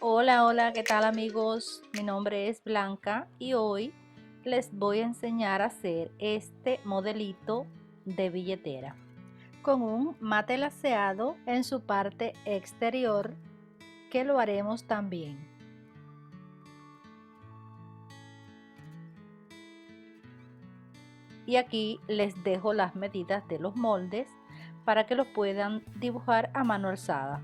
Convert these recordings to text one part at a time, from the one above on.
Hola, hola, ¿qué tal amigos? Mi nombre es Blanca y hoy les voy a enseñar a hacer este modelito de billetera con un mate laceado en su parte exterior, que lo haremos también. Y aquí les dejo las medidas de los moldes para que los puedan dibujar a mano alzada.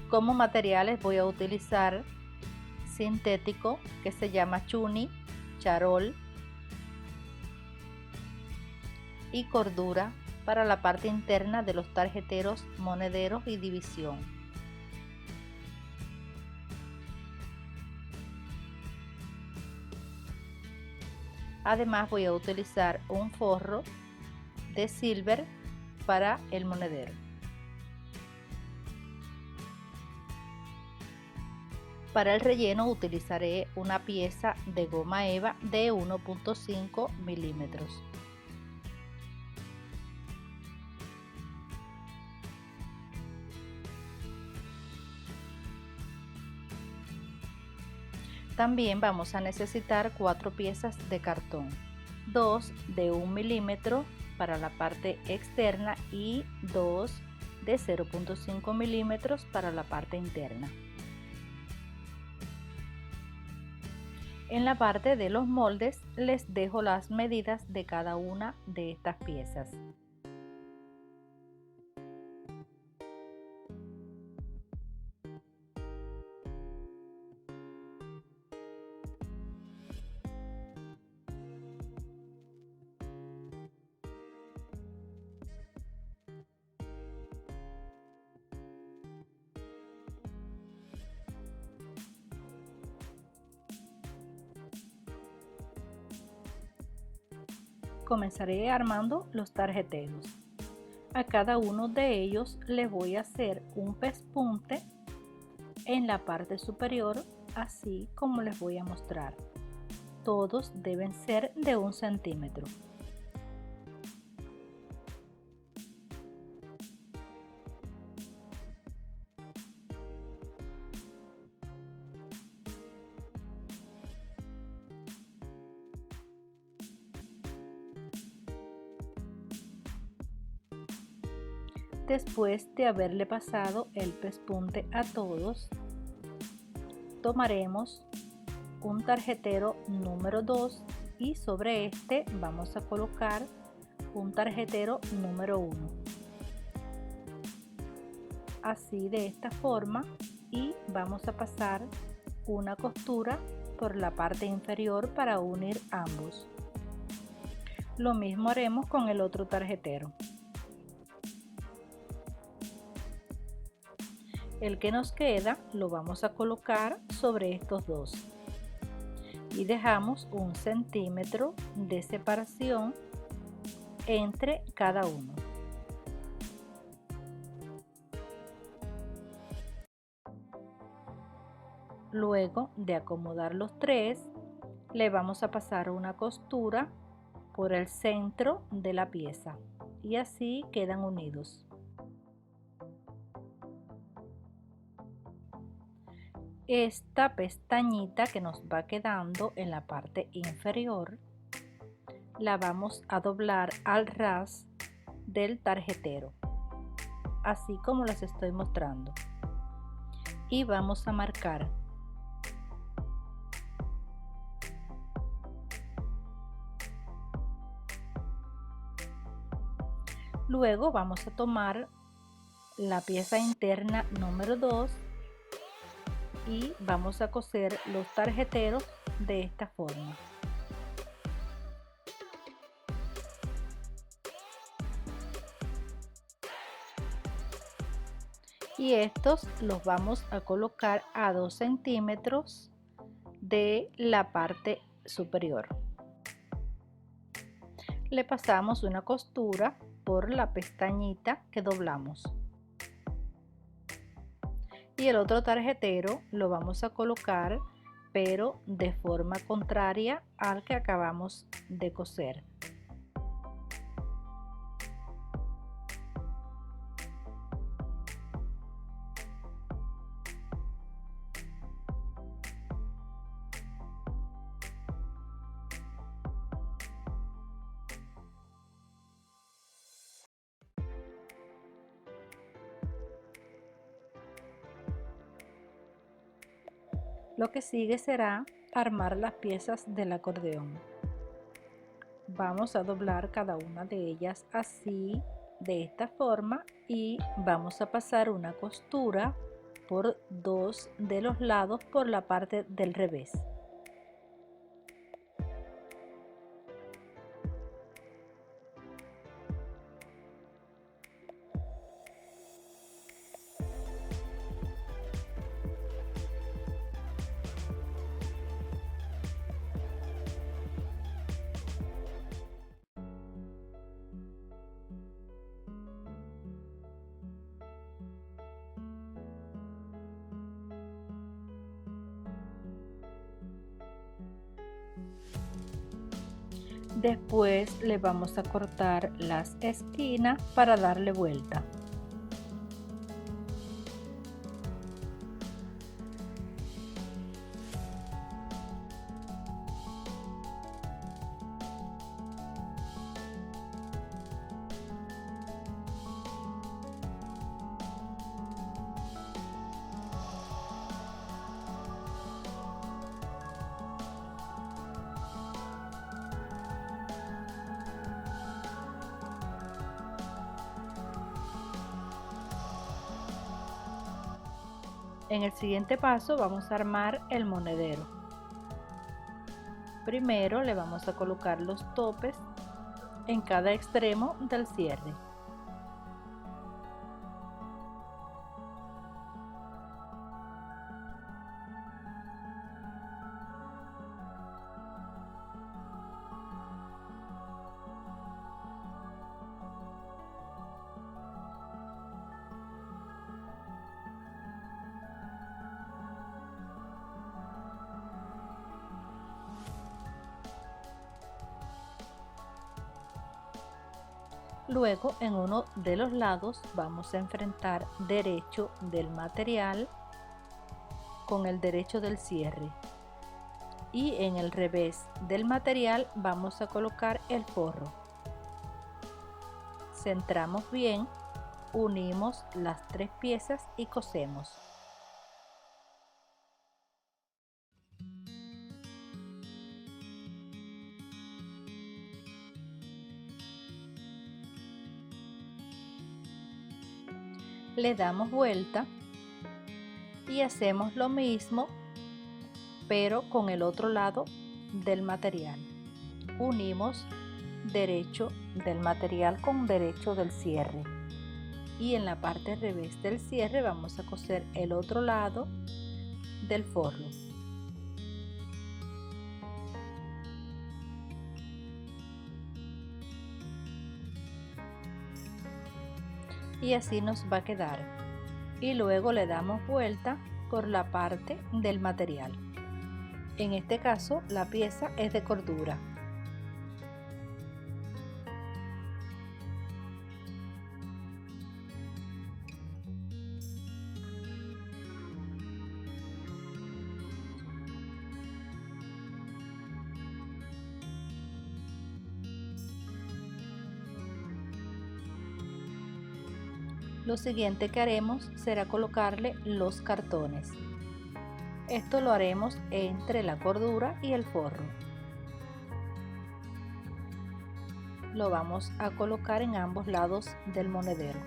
Como materiales voy a utilizar sintético, que se llama chuni, charol y cordura para la parte interna de los tarjeteros, monederos y división. Además voy a utilizar un forro de silver para el monedero. Para el relleno utilizaré una pieza de goma eva de 1.5 milímetros. También vamos a necesitar 4 piezas de cartón, 2 de 1 milímetro para la parte externa y 2 de 0.5 milímetros para la parte interna. En la parte de los moldes les dejo las medidas de cada una de estas piezas. Comenzaré armando los tarjeteros. A cada uno de ellos les voy a hacer un pespunte en la parte superior, así como les voy a mostrar. Todos deben ser de 1 centímetro. Después de haberle pasado el pespunte a todos, tomaremos un tarjetero número 2 y sobre este vamos a colocar un tarjetero número 1. Así, de esta forma, y vamos a pasar una costura por la parte inferior para unir ambos. Lo mismo haremos con el otro tarjetero. El que nos queda lo vamos a colocar sobre estos dos y dejamos 1 centímetro de separación entre cada uno. Luego de acomodar los tres, le vamos a pasar una costura por el centro de la pieza y así quedan unidos. Esta pestañita que nos va quedando en la parte inferior la vamos a doblar al ras del tarjetero, así como les estoy mostrando, y vamos a marcar. Luego vamos a tomar la pieza interna número 2 y vamos a coser los tarjeteros de esta forma. Y estos los vamos a colocar a 2 centímetros de la parte superior. Le pasamos una costura por la pestañita que doblamos. Y el otro tarjetero lo vamos a colocar, pero de forma contraria al que acabamos de coser. Lo que sigue será armar las piezas del acordeón. Vamos a doblar cada una de ellas así, de esta forma, y vamos a pasar una costura por dos de los lados por la parte del revés. Después le vamos a cortar las esquinas para darle vuelta. En el siguiente paso vamos a armar el monedero. Primero le vamos a colocar los topes en cada extremo del cierre. Luego en uno de los lados vamos a enfrentar derecho del material con el derecho del cierre, y en el revés del material vamos a colocar el forro. Centramos bien, unimos las tres piezas y cosemos. Le damos vuelta y hacemos lo mismo, pero con el otro lado del material. Unimos derecho del material con derecho del cierre, y en la parte revés del cierre vamos a coser el otro lado del forro. Y así nos va a quedar, y luego le damos vuelta por la parte del material. En este caso la pieza es de cordura. Lo siguiente que haremos será colocarle los cartones. Esto lo haremos entre la cordura y el forro. Lo vamos a colocar en ambos lados del monedero.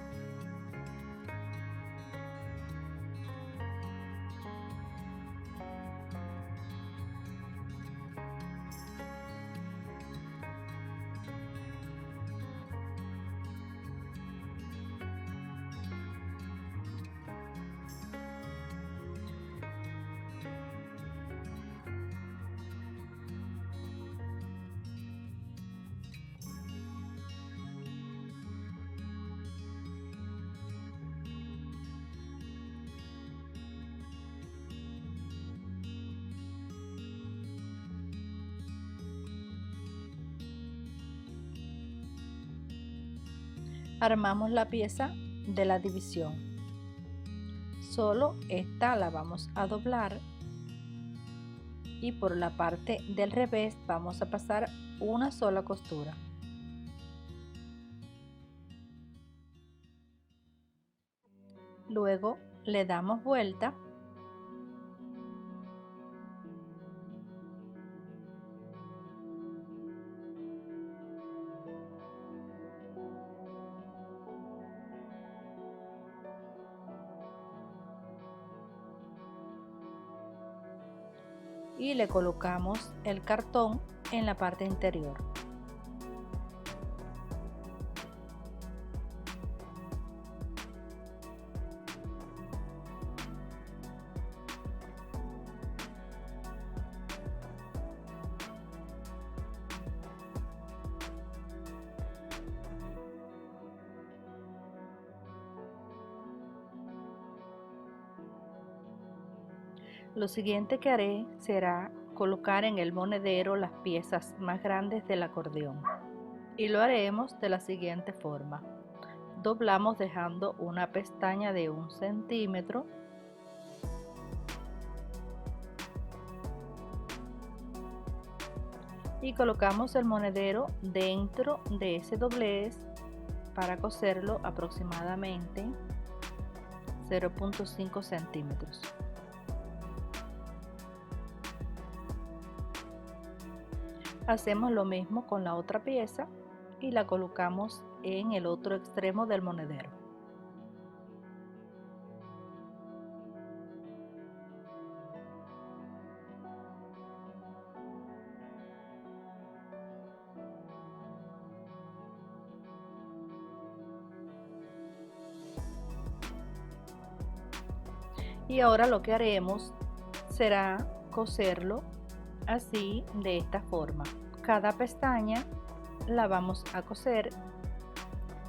Armamos la pieza de la división. Solo esta la vamos a doblar y por la parte del revés vamos a pasar una sola costura. Luego le damos vuelta y le colocamos el cartón en la parte interior. Lo siguiente que haré será colocar en el monedero las piezas más grandes del acordeón y lo haremos de la siguiente forma. Doblamos dejando una pestaña de 1 centímetro y colocamos el monedero dentro de ese doblez para coserlo aproximadamente 0.5 centímetros. Hacemos lo mismo con la otra pieza y la colocamos en el otro extremo del monedero. Y ahora lo que haremos será coserlo así, de esta forma. Cada pestaña la vamos a coser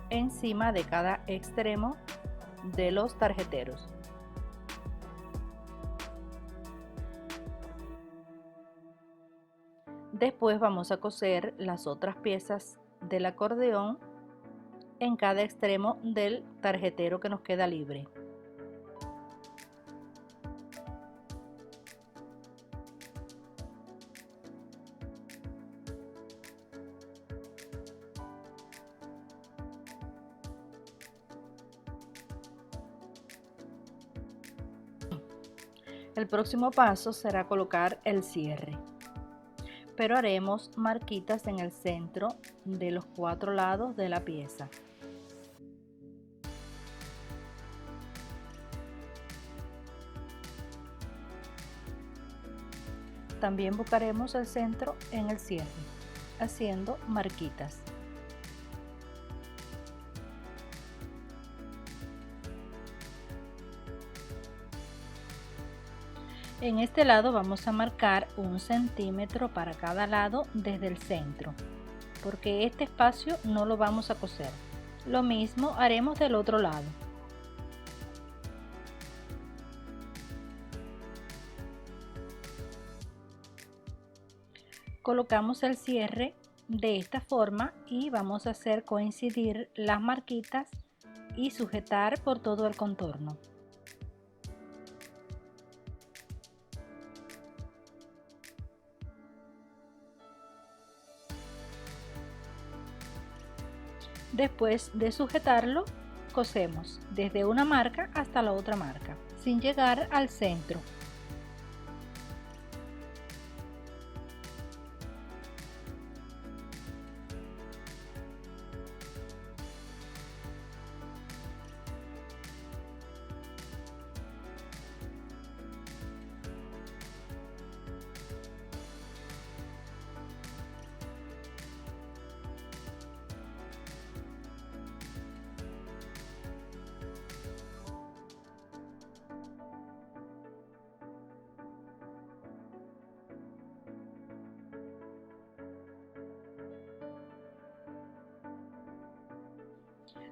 encima de cada extremo de los tarjeteros. Después vamos a coser las otras piezas del acordeón en cada extremo del tarjetero que nos queda libre. El próximo paso será colocar el cierre, pero haremos marquitas en el centro de los 4 lados de la pieza. También buscaremos el centro en el cierre, haciendo marquitas. En este lado vamos a marcar 1 centímetro para cada lado desde el centro, porque este espacio no lo vamos a coser. Lo mismo haremos del otro lado. Colocamos el cierre de esta forma y vamos a hacer coincidir las marquitas y sujetar por todo el contorno. Después de sujetarlo, cosemos desde una marca hasta la otra marca, sin llegar al centro.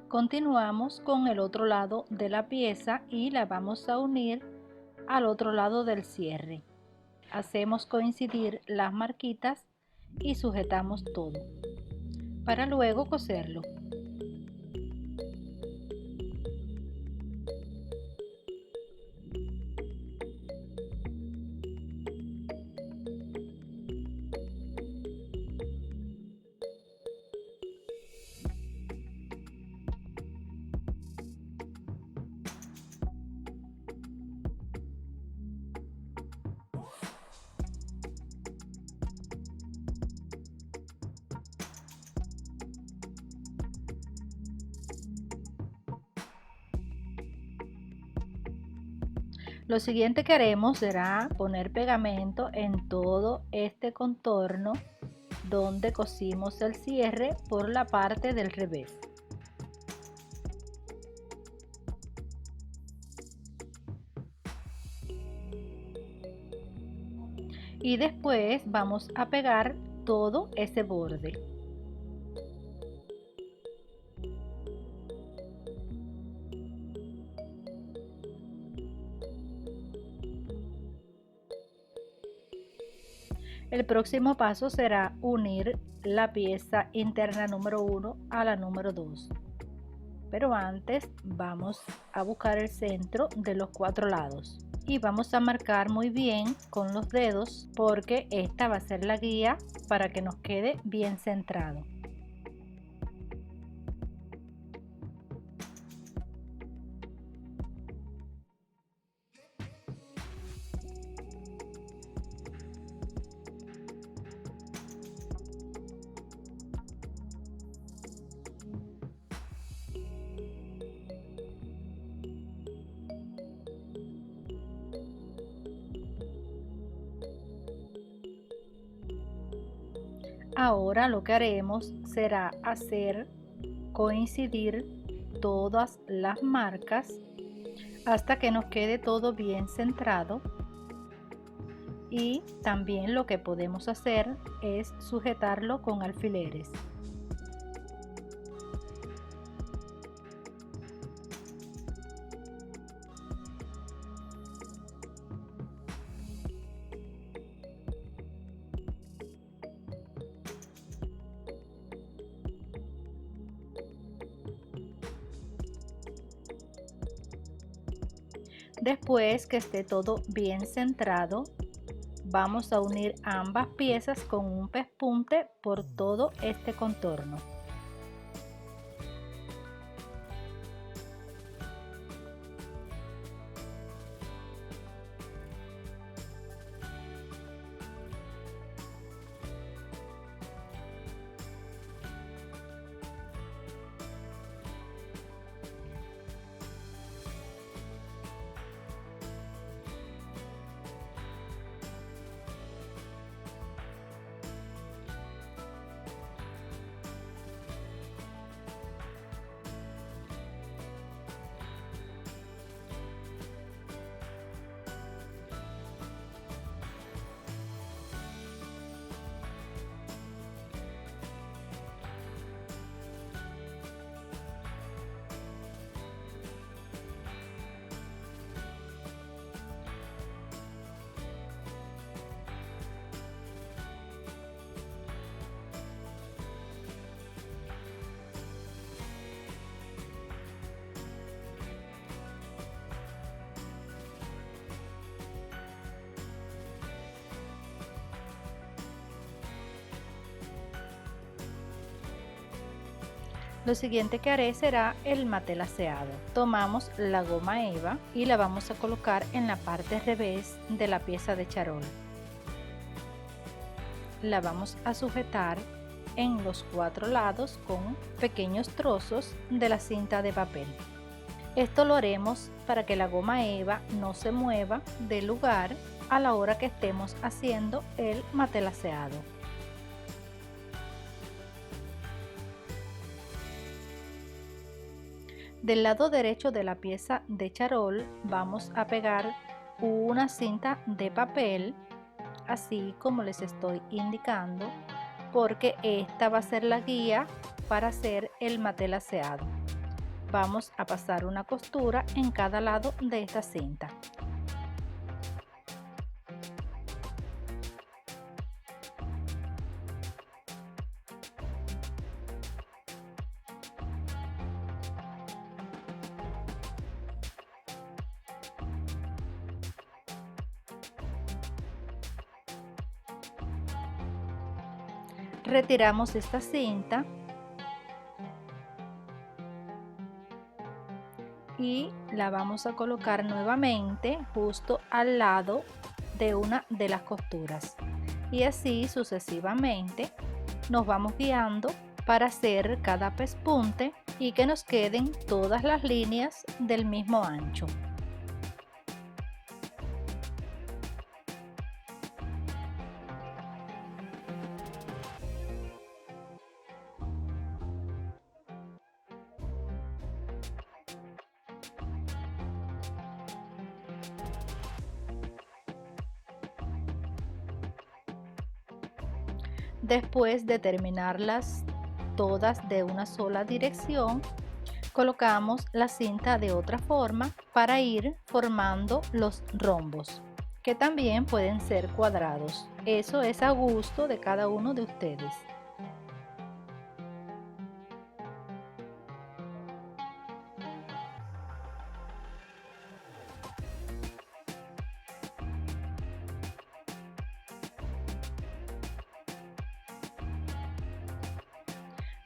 Continuamos con el otro lado de la pieza y la vamos a unir al otro lado del cierre. Hacemos coincidir las marquitas y sujetamos todo para luego coserlo. Lo siguiente que haremos será poner pegamento en todo este contorno donde cosimos el cierre por la parte del revés. Y después vamos a pegar todo ese borde. El próximo paso será unir la pieza interna número 1 a la número 2. Pero antes vamos a buscar el centro de los 4 lados. Y vamos a marcar muy bien con los dedos porque esta va a ser la guía para que nos quede bien centrado. Ahora lo que haremos será hacer coincidir todas las marcas hasta que nos quede todo bien centrado. Y también lo que podemos hacer es sujetarlo con alfileres. Después que esté todo bien centrado, vamos a unir ambas piezas con un pespunte por todo este contorno. Lo siguiente que haré será el matelaceado. Tomamos la goma eva y la vamos a colocar en la parte revés de la pieza de charol. La vamos a sujetar en los 4 lados con pequeños trozos de la cinta de papel. Esto lo haremos para que la goma eva no se mueva del lugar a la hora que estemos haciendo el matelaceado. Del lado derecho de la pieza de charol vamos a pegar una cinta de papel, así como les estoy indicando, porque esta va a ser la guía para hacer el matelaceado. Vamos a pasar una costura en cada lado de esta cinta. Retiramos esta cinta y la vamos a colocar nuevamente justo al lado de una de las costuras, y así sucesivamente nos vamos guiando para hacer cada pespunte y que nos queden todas las líneas del mismo ancho. Después de terminarlas todas de una sola dirección, colocamos la cinta de otra forma para ir formando los rombos, que también pueden ser cuadrados. Eso es a gusto de cada uno de ustedes.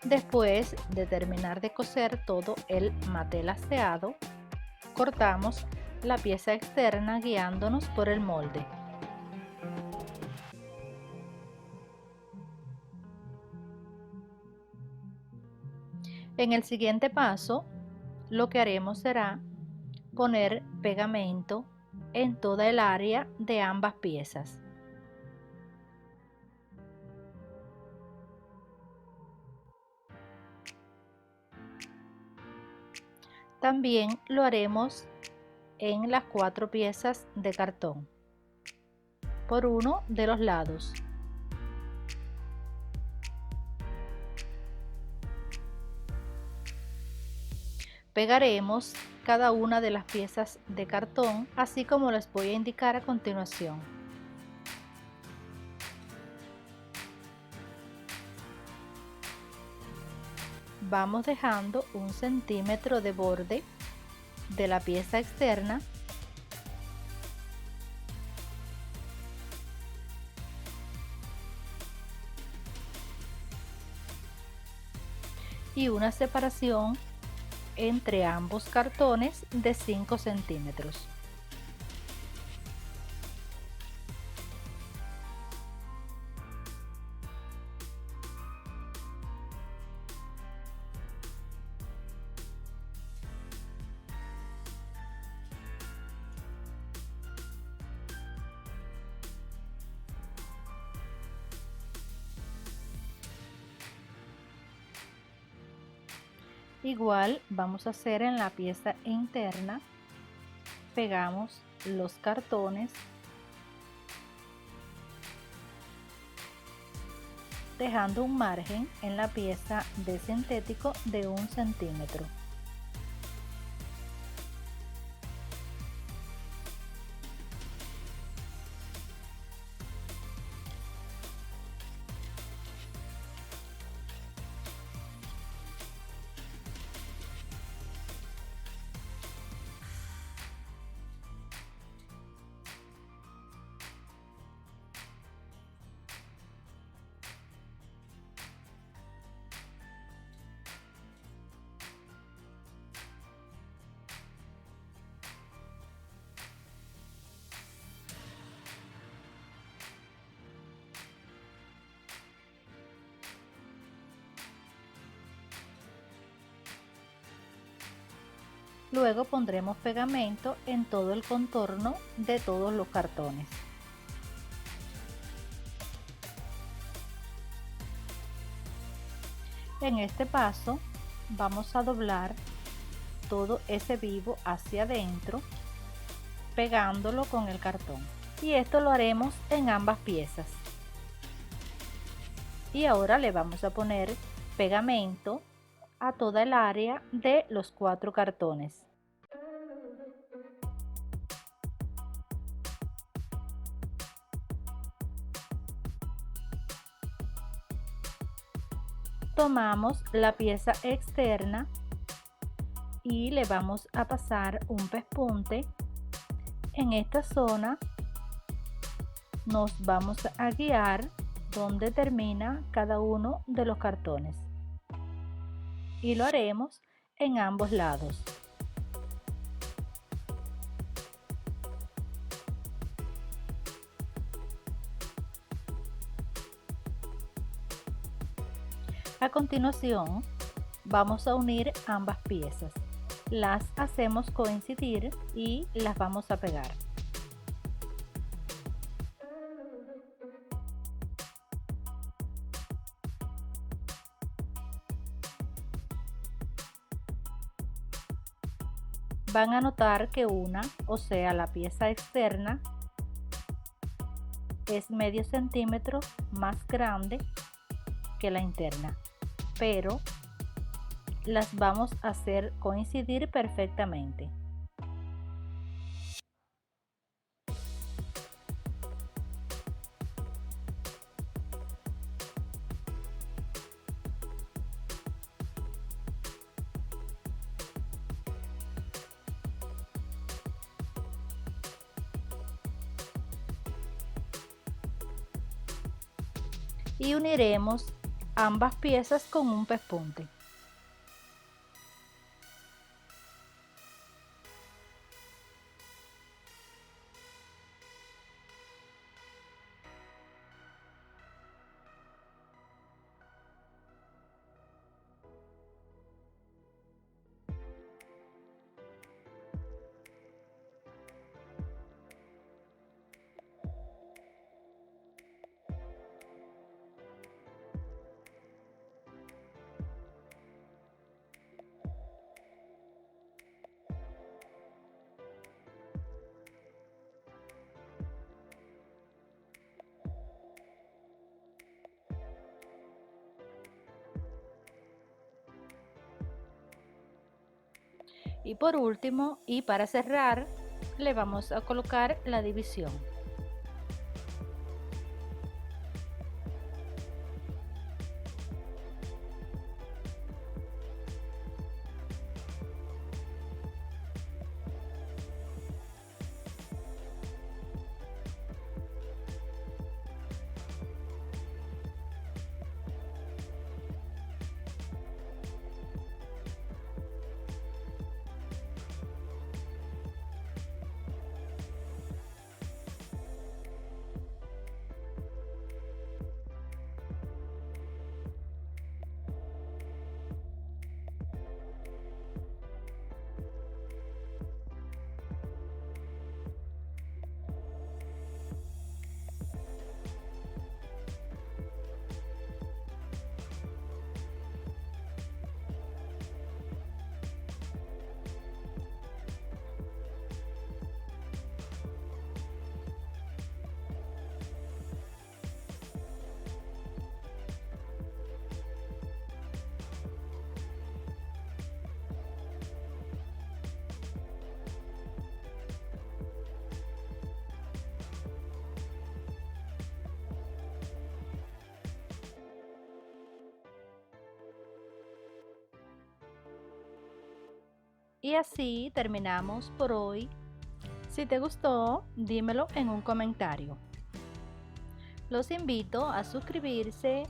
Después de terminar de coser todo el mantel aseado, cortamos la pieza externa guiándonos por el molde. En el siguiente paso, lo que haremos será poner pegamento en toda el área de ambas piezas. También lo haremos en las 4 piezas de cartón por uno de los lados. Pegaremos cada una de las piezas de cartón, así como les voy a indicar a continuación. Vamos dejando 1 centímetro de borde de la pieza externa y una separación entre ambos cartones de 5 centímetros. Igual vamos a hacer en la pieza interna, pegamos los cartones dejando un margen en la pieza de sintético de 1 centímetro. Luego pondremos pegamento en todo el contorno de todos los cartones. En este paso vamos a doblar todo ese vivo hacia adentro, pegándolo con el cartón. Y esto lo haremos en ambas piezas. Y ahora le vamos a poner pegamento a toda el área de los 4 cartones. Tomamos la pieza externa y le vamos a pasar un pespunte. En esta zona nos vamos a guiar donde termina cada uno de los cartones y lo haremos en ambos lados. A continuación vamos a unir ambas piezas, las hacemos coincidir y las vamos a pegar. Van a notar que una, o sea la pieza externa, es medio centímetro más grande que la interna, pero las vamos a hacer coincidir perfectamente. Y uniremos ambas piezas con un pespunte. Y por último, y para cerrar, le vamos a colocar la división. Y así terminamos por hoy. Si te gustó, dímelo en un comentario. Los invito a suscribirse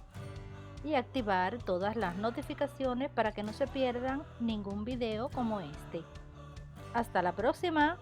y activar todas las notificaciones para que no se pierdan ningún video como este. Hasta la próxima.